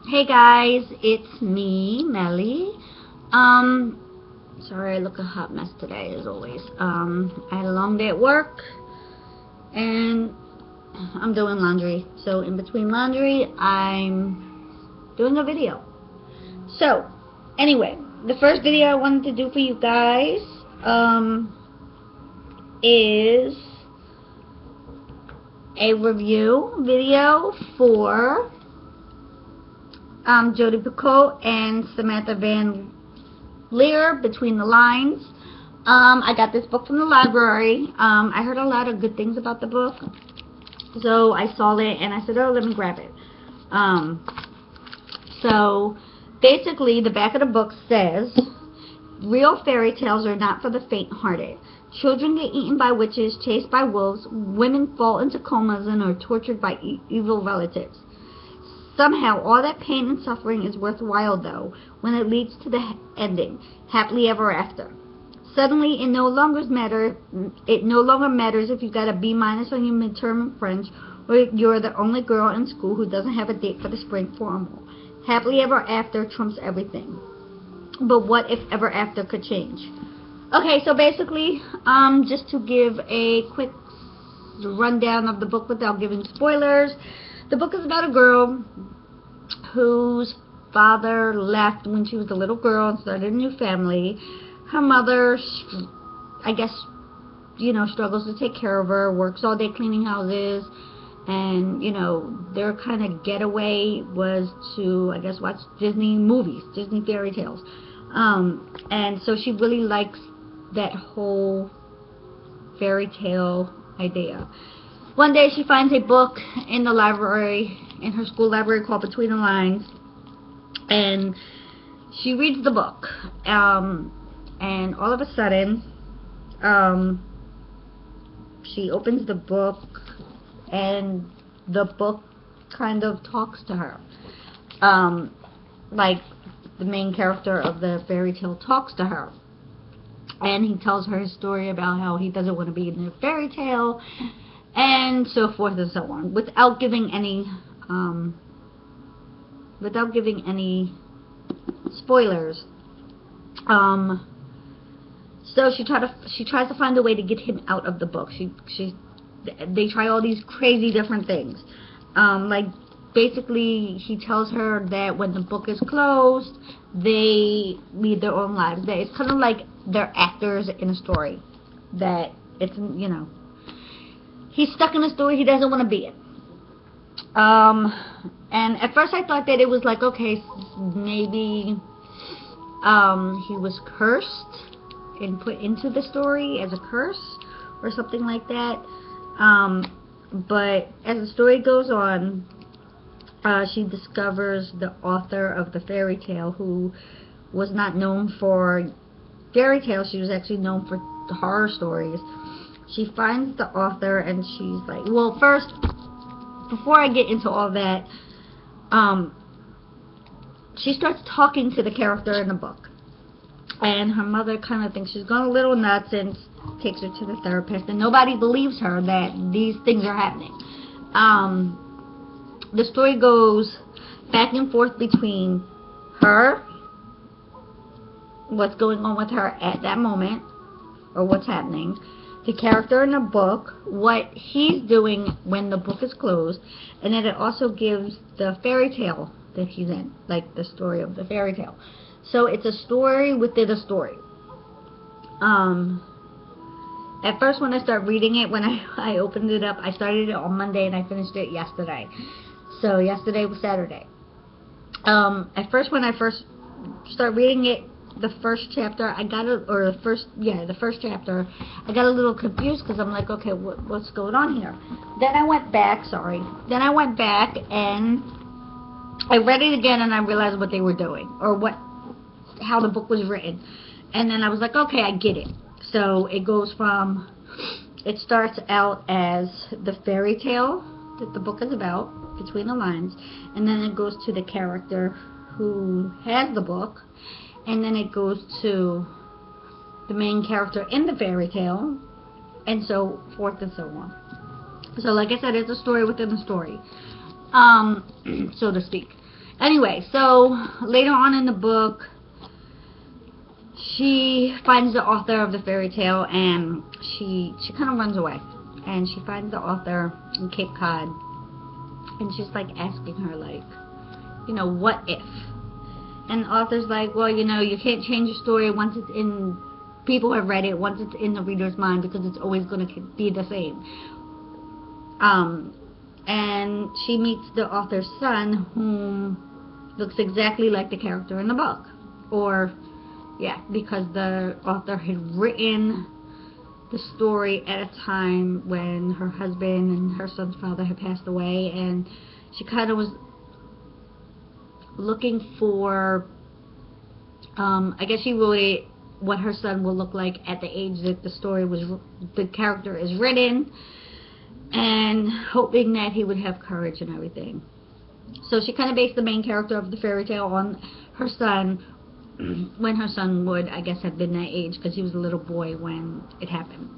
Hey guys, it's me, Melli. Um, Sorry I look a hot mess today, as always. I had a long day at work, and I'm doing laundry. So in between laundry, I'm doing a video. So, anyway, the first video I wanted to do for you guys, is a review video for Jodi Picoult and Samantha Leer, Between the Lines. I got this book from the library. I heard a lot of good things about the book, so I saw it and I said, oh, let me grab it. So basically the back of the book says, real fairy tales are not for the faint-hearted. Children get eaten by witches, chased by wolves, women fall into comas and are tortured by evil relatives. Somehow, all that pain and suffering is worthwhile, though, when it leads to the ending, happily ever after. Suddenly, it no longer matters if you got a B- on your midterm in French, or you're the only girl in school who doesn't have a date for the spring formal. Happily ever after trumps everything. But what if ever after could change? Okay, so basically, just to give a quick rundown of the book without giving spoilers, the book is about a girl whose father left when she was a little girl and started a new family. Her mother, I guess, struggles to take care of her, works all day cleaning houses, and, their kind of getaway was to, I guess, watch Disney movies, Disney fairy tales. And so she really likes that whole fairy tale idea. One day she finds a book in the library, in her school library, called Between the Lines, and she reads the book, and all of a sudden, she opens the book, and the book kind of talks to her, like the main character of the fairy tale talks to her, and he tells her his story about how he doesn't want to be in a fairy tale, and so forth and so on, without giving any spoilers. So she tries to find a way to get him out of the book. They try all these crazy different things. Like basically, he tells her that when the book is closed, they lead their own lives. That it's kind of like they're actors in a story. That it's he's stuck in a story he doesn't want to be in. And at first I thought that it was like, okay, maybe he was cursed and put into the story as a curse or something like that. But as the story goes on, she discovers the author of the fairy tale, who was not known for fairy tales. She was actually known for horror stories. She finds the author and she's like, well, first, before I get into all that, she starts talking to the character in the book, and her mother kind of thinks she's gone a little nuts and takes her to the therapist, and nobody believes her that these things are happening. The story goes back and forth between her, what's going on with her at that moment, or what's happening, the character in the book, what he's doing when the book is closed, and then it also gives the fairy tale that he's in, like the story of the fairy tale. So it's a story within a story. At first when I started reading it, when I opened it up, I started it on Monday and I finished it yesterday. So yesterday was Saturday. At first when I first started reading it, the first chapter, the first chapter, I got a little confused because I'm like, okay, what's going on here? Then I went back and I read it again and I realized what they were doing, or how the book was written. And then I was like, okay, I get it. So it starts out as the fairy tale that the book is about, Between the Lines, and then it goes to the character who has the book, and then it goes to the main character in the fairy tale, and so forth and so on. So like I said, it's a story within a story, so to speak. Anyway, so later on in the book, she finds the author of the fairy tale, and she kind of runs away. And she finds the author in Cape Cod, and she's like asking her, like, you know, what if? And the author's like, well, you know, you can't change your story once it's in, people have read it, once it's in the reader's mind, because it's always going to be the same. And she meets the author's son, whom looks exactly like the character in the book. Or, yeah, because the author had written the story at a time when her husband and her son's father had passed away, and she kind of was looking for, I guess she wrote it what her son will look like at the age that the story was, the character is written, and hoping that he would have courage and everything. So she kind of based the main character of the fairy tale on her son, when her son would, I guess, have been that age, because he was a little boy when it happened.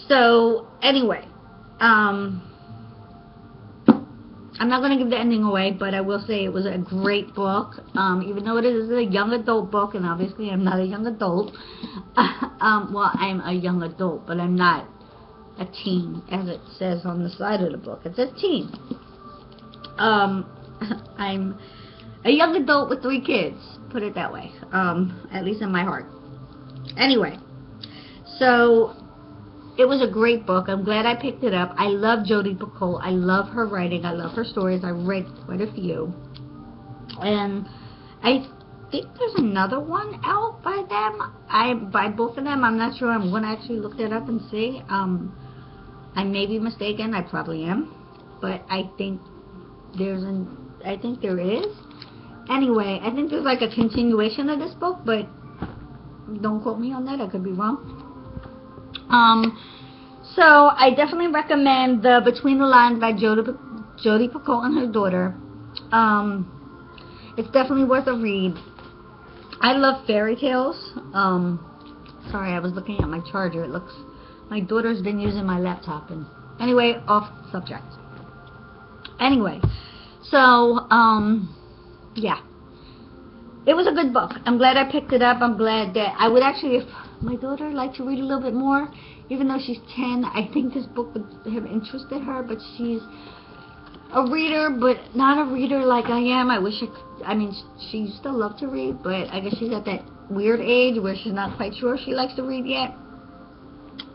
So anyway, I'm not going to give the ending away, but I will say it was a great book, even though it is a young adult book, and obviously I'm not a young adult. Well, I'm a young adult, but I'm not a teen, as it says on the side of the book. It says teen. I'm a young adult with 3 kids, put it that way, at least in my heart. Anyway, so it was a great book. I'm glad I picked it up. I love Jodi Picoult. I love her writing. I love her stories. I read quite a few. And I think there's another one out by them. By both of them. I'm not sure. I'm going to actually look that up and see. I may be mistaken. I probably am. But I think there is. Anyway, I think there's like a continuation of this book, but don't quote me on that. I could be wrong. So I definitely recommend the Between the Lines by Jodi Picoult and her daughter. It's definitely worth a read. I love fairy tales. Sorry, I was looking at my charger. It looks, my daughter's been using my laptop. And anyway, off subject. Anyway, so yeah, it was a good book. I'm glad I picked it up. I'm glad that I would actually, if my daughter liked to read a little bit more, even though she's 10, I think this book would have interested her, but she's a reader, but not a reader like I am. I wish I mean, she used to love to read, but I guess she's at that weird age where she's not quite sure she likes to read yet.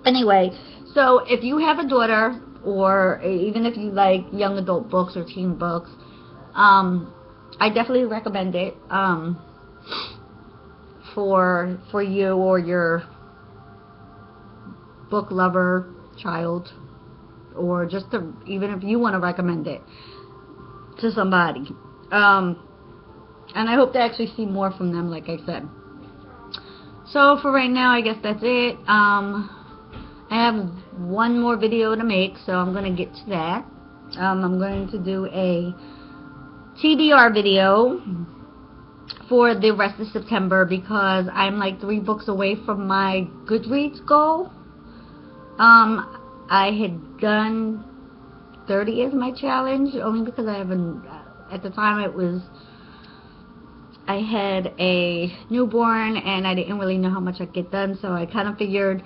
Anyway, so if you have a daughter, or even if you like young adult books or teen books, I definitely recommend it for you or your book lover child, or just to, even if you want to recommend it to somebody. And I hope to actually see more from them, like I said. So for right now, I guess that's it. I have one more video to make, so I'm going to get to that. I'm going to do a TBR video for the rest of September, because I'm like 3 books away from my Goodreads goal. I had done 30 as my challenge, only because I haven't, at the time it was, I had a newborn and I didn't really know how much I'd get done, so I kind of figured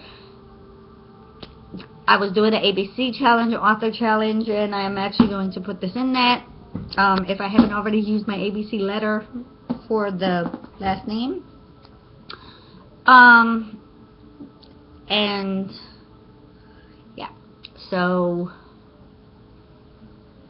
I was doing an ABC challenge, an author challenge, and I'm actually going to put this in that. If I haven't already used my ABC letter for the last name. And yeah, so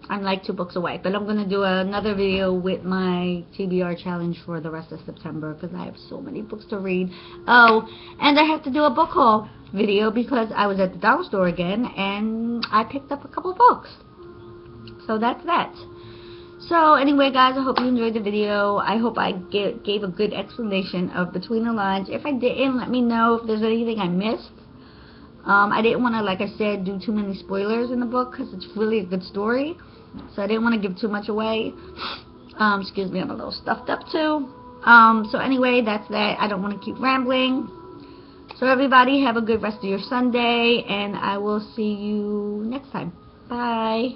I'm like 2 books away, but I'm going to do another video with my TBR challenge for the rest of September, because I have so many books to read. Oh, and I have to do a book haul video, because I was at the dollar store again and I picked up a couple of books. So that's that. So anyway, guys, I hope you enjoyed the video. I hope I gave a good explanation of Between the Lines. If I didn't, let me know if there's anything I missed. I didn't want to, like I said, do too many spoilers in the book, because it's really a good story. So I didn't want to give too much away. Excuse me, I'm a little stuffed up too. So anyway, that's that. I don't want to keep rambling. So everybody, have a good rest of your Sunday, and I will see you next time. Bye.